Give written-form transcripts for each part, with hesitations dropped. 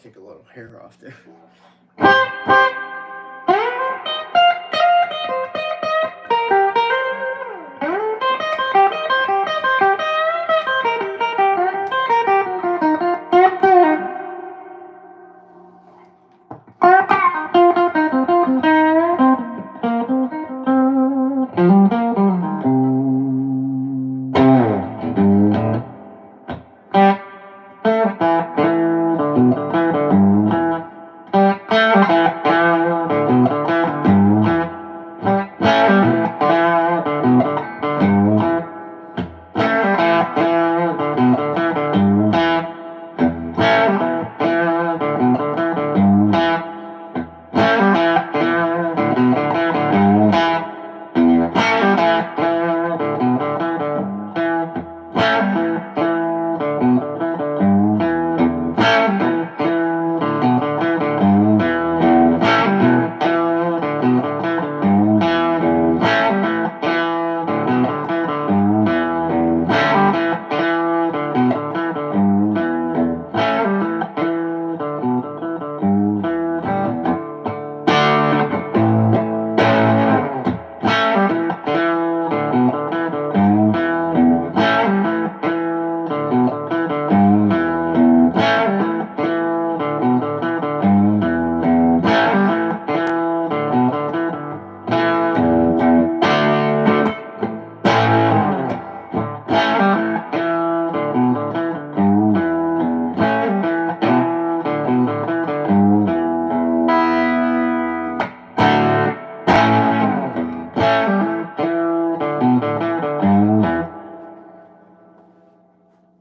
take a little hair off there.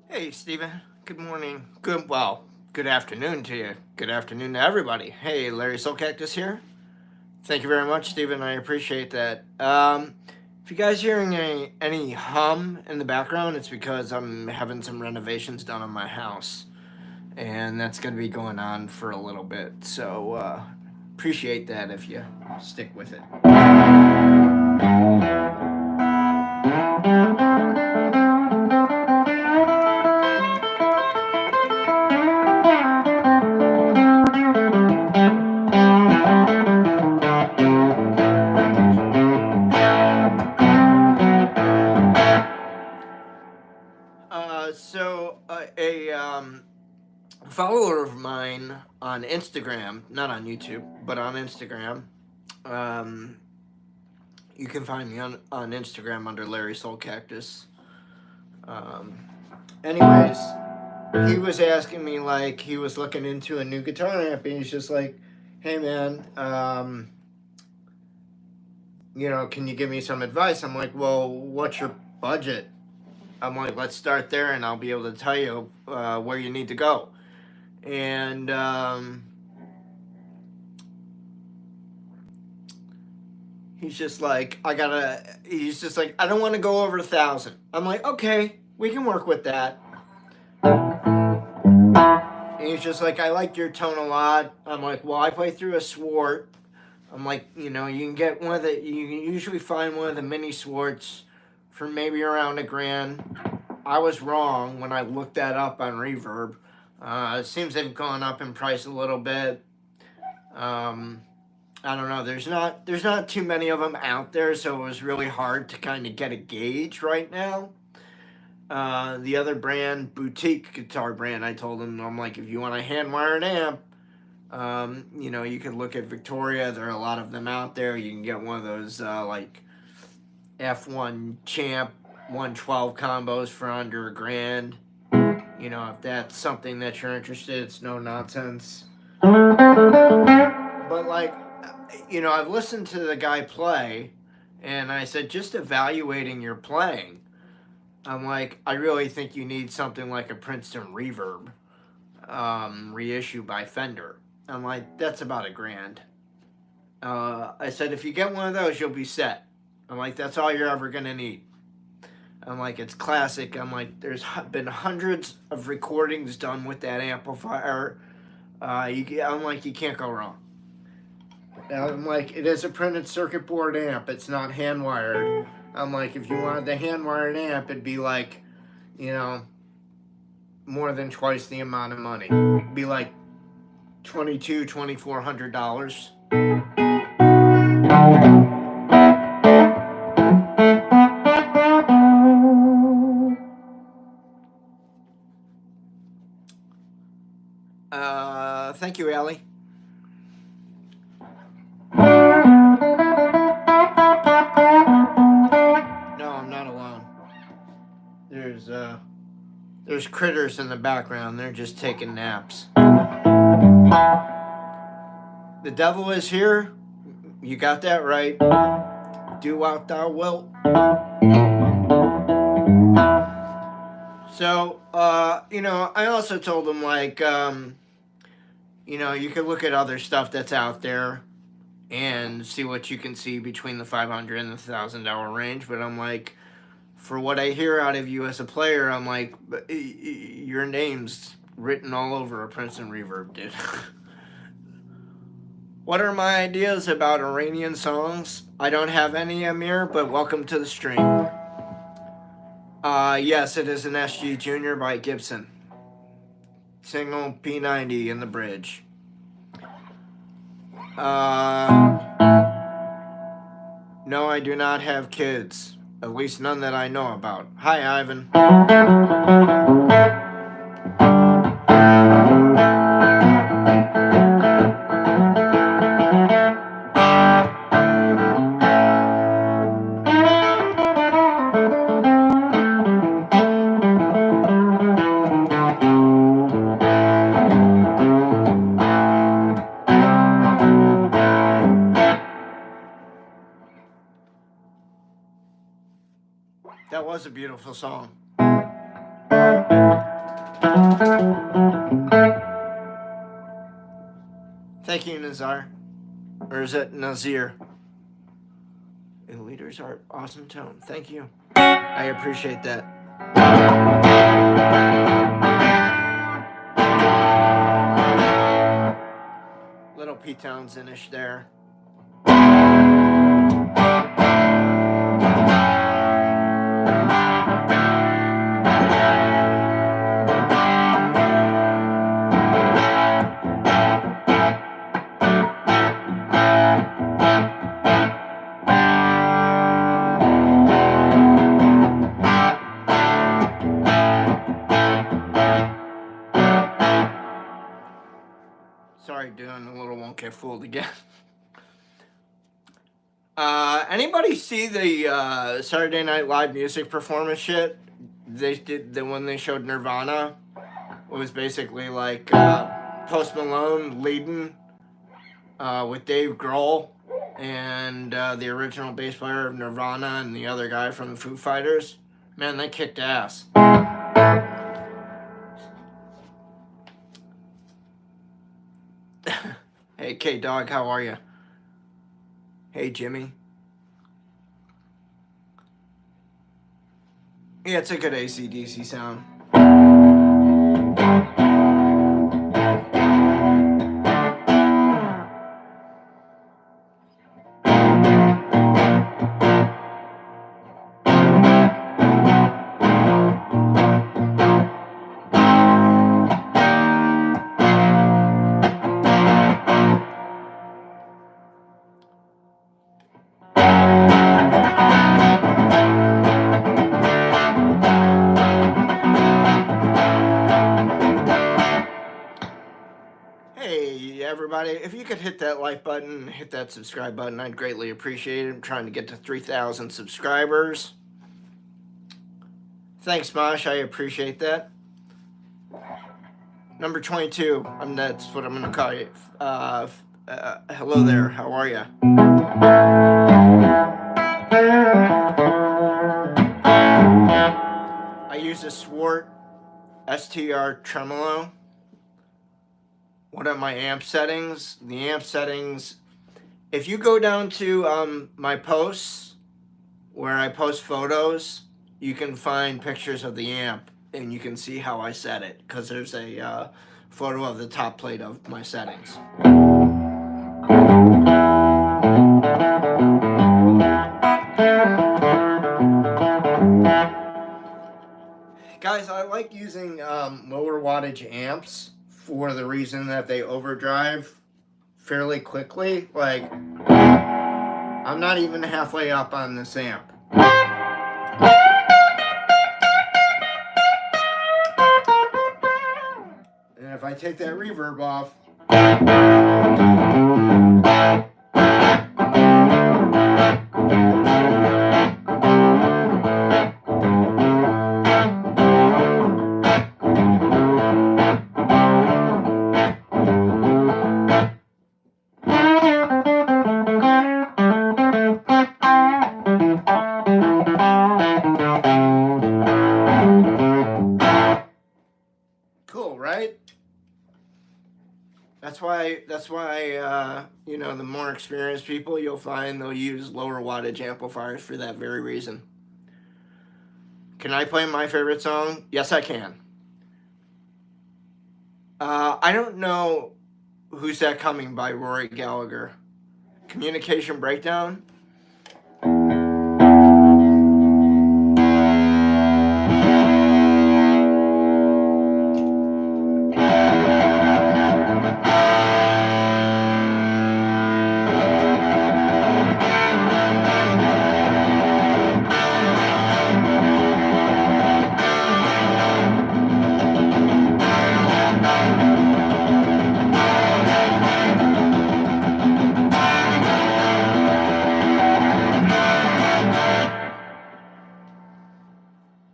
Hey, Steven. Good morning. Good afternoon to you. Good afternoon to everybody. Hey, Larry Soulcactus here. Thank you very much, Steven. I appreciate that. If you guys hearing any hum in the background, it's because I'm having some renovations done on my house. And that's going to be going on for a little bit. So, appreciate that if you stick with it. A follower of mine on Instagram, not on YouTube, but on Instagram, you can find me on Instagram under Larry Soulcactus. Anyways, he was asking me, like, he was looking into a new guitar amp, and he's just like, hey man, you know, can you give me some advice? I'm like, well, what's your budget? I'm like, let's start there, and I'll be able to tell you where you need to go. And he's just like, I don't want to go over 1,000. I'm like, okay, we can work with that. And he's just like, I like your tone a lot. I'm like, well, I play through a Swart. I'm like, you know, you can usually find one of the mini Swarts for maybe around $1,000. I was wrong when I looked that up on Reverb. It seems they've gone up in price a little bit. I don't know. There's not too many of them out there, so it was really hard to kind of get a gauge right now. The other brand, boutique guitar brand, I told him, I'm like, if you want a hand-wired amp, you know, you could look at Victoria. There are a lot of them out there. You can get one of those like F1 Champ 112 combos for under $1,000. You know, if that's something that you're interested, it's no nonsense. But, like, you know, I've listened to the guy play, and I said, just evaluating your playing, I'm like, I really think you need something like a Princeton Reverb reissue by Fender. I'm like, that's about $1,000. I said, if you get one of those, you'll be set. I'm like, that's all you're ever going to need. I'm like, it's classic. I'm like, there's been hundreds of recordings done with that amplifier. I'm like, you can't go wrong. I'm like, it is a printed circuit board amp. It's not hand-wired. I'm like, if you wanted the hand-wired amp, it'd be like, you know, more than twice the amount of money. It'd be like $2,400. Thank you, Allie. No, I'm not alone. There's critters in the background. They're just taking naps. The devil is here. You got that right. Do what thou wilt. So, I also told him, like, you could look at other stuff that's out there and see what you can see between the $500 and the $1,000 range. But I'm like, for what I hear out of you as a player, I'm like, your name's written all over a Princeton Reverb, dude. What are my ideas about Iranian songs? I don't have any, Amir, but welcome to the stream. Yes, it is an SG Jr by Gibson. Single P-90 in the bridge. No, I do not have kids. At least none that I know about. Hi, Ivan. That was a beautiful song. Thank you, Nazar. Or is it Nazir? Leaders are awesome tone. Thank you. I appreciate that. Little Pete Townsend-ish there. Sorry, doing a little won't get fooled again. Anybody see the Saturday Night Live music performance shit? They did the one they showed Nirvana. It was basically like Post Malone leading with Dave Grohl and the original bass player of Nirvana and the other guy from the Foo Fighters. Man, they kicked ass. Hey, K-Dog, how are you? Hey, Jimmy. Yeah, it's a good AC/DC sound. Everybody, if you could hit that like button, hit that subscribe button, I'd greatly appreciate it. I'm trying to get to 3,000 subscribers. Thanks, Mosh. I appreciate that. Number 22. That's what I'm going to call you. Hello there. How are you? I use a Swart STR-Tremolo. What are my amp settings? The amp settings, if you go down to my posts where I post photos, you can find pictures of the amp and you can see how I set it because there's a photo of the top plate of my settings. Guys, I like using lower wattage amps for the reason that they overdrive fairly quickly. Like, I'm not even halfway up on this amp. And if I take that reverb off, cool, right? That's why you know, the more experienced people, you'll find they'll use lower wattage amplifiers for that very reason. Can I play my favorite song? Yes, I can. I don't know Who's That Coming by Rory Gallagher. Communication Breakdown.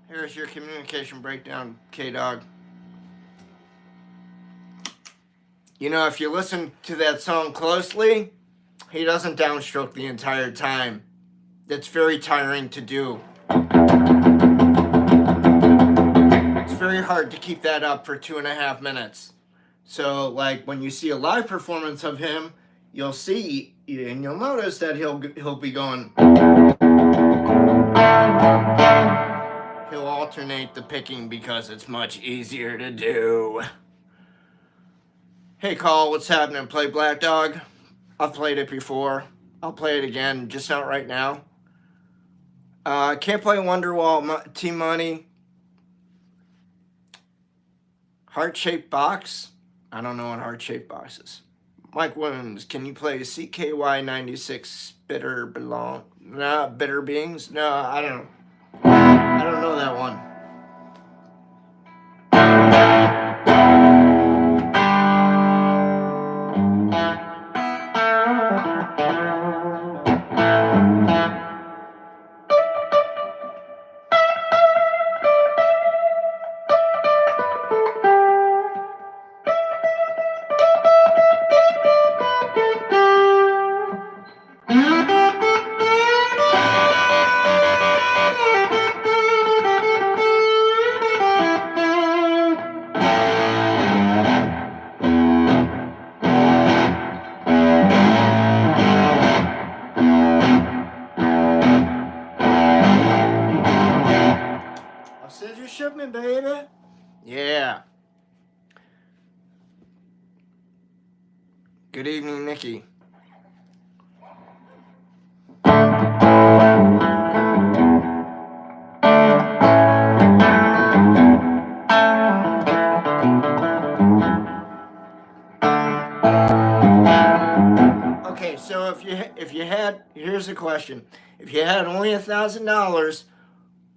Here's your communication breakdown, K-Dog. You know, if you listen to that song closely, he doesn't downstroke the entire time. That's very tiring to do. It's very hard to keep that up for 2.5 minutes. So, like, when you see a live performance of him, you'll see, and you'll notice that he'll be going. He'll alternate the picking because it's much easier to do. Hey, Call, what's happening? Play Black Dog? I've played it before. I'll play it again, just not right now. Can't play Wonderwall, T-Money. Heart-shaped box? I don't know what heart-shaped box is. Mike Williams, can you play CKY 96 Bitter Beings? No, I don't know. I don't know that one. Shipment, baby. Yeah. Good evening, Nikki. Okay, so if you had, here's the question: if you had only $1,000,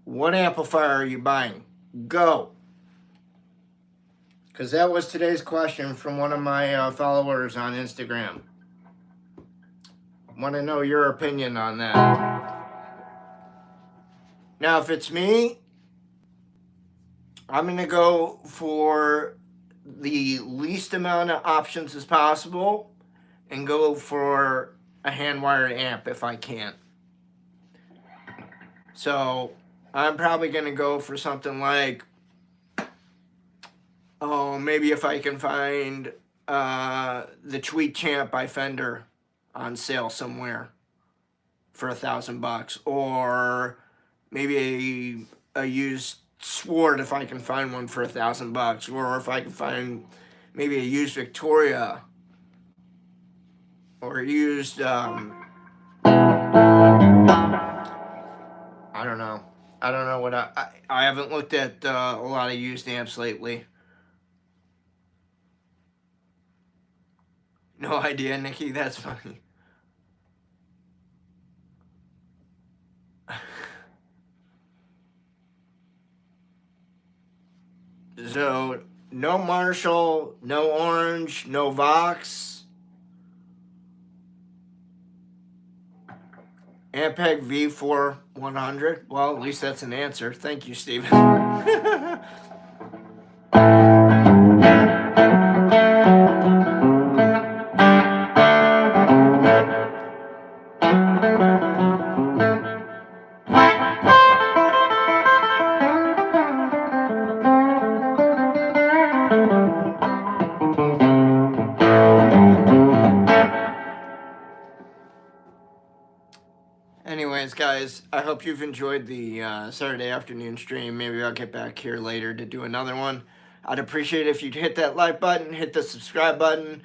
what amplifier are you buying? Go. Because that was today's question from one of my followers on Instagram. Want to know your opinion on that. Now, if it's me, I'm going to go for the least amount of options as possible and go for a hand-wired amp if I can. So I'm probably going to go for something like, oh, maybe if I can find the Tweet Champ by Fender on sale somewhere for $1,000, or maybe a used Swart if I can find one for $1,000, or if I can find maybe a used Victoria or a used I don't know. I don't know what I haven't looked at a lot of used amps lately. No idea, Nikki. That's funny. So, no Marshall, no Orange, no Vox. Ampeg V4 100. Well, at least that's an answer. Thank you, Steven. Anyways, guys, I hope you've enjoyed the Saturday afternoon stream. Maybe I'll get back here later to do another one. I'd appreciate it if you'd hit that like button, hit the subscribe button.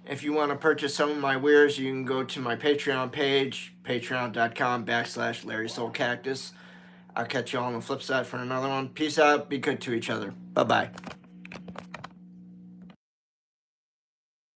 If you want to purchase some of my wares, you can go to my Patreon page, patreon.com/Larry Soulcactus. I'll catch you all on the flip side for another one. Peace out. Be good to each other. Bye-bye.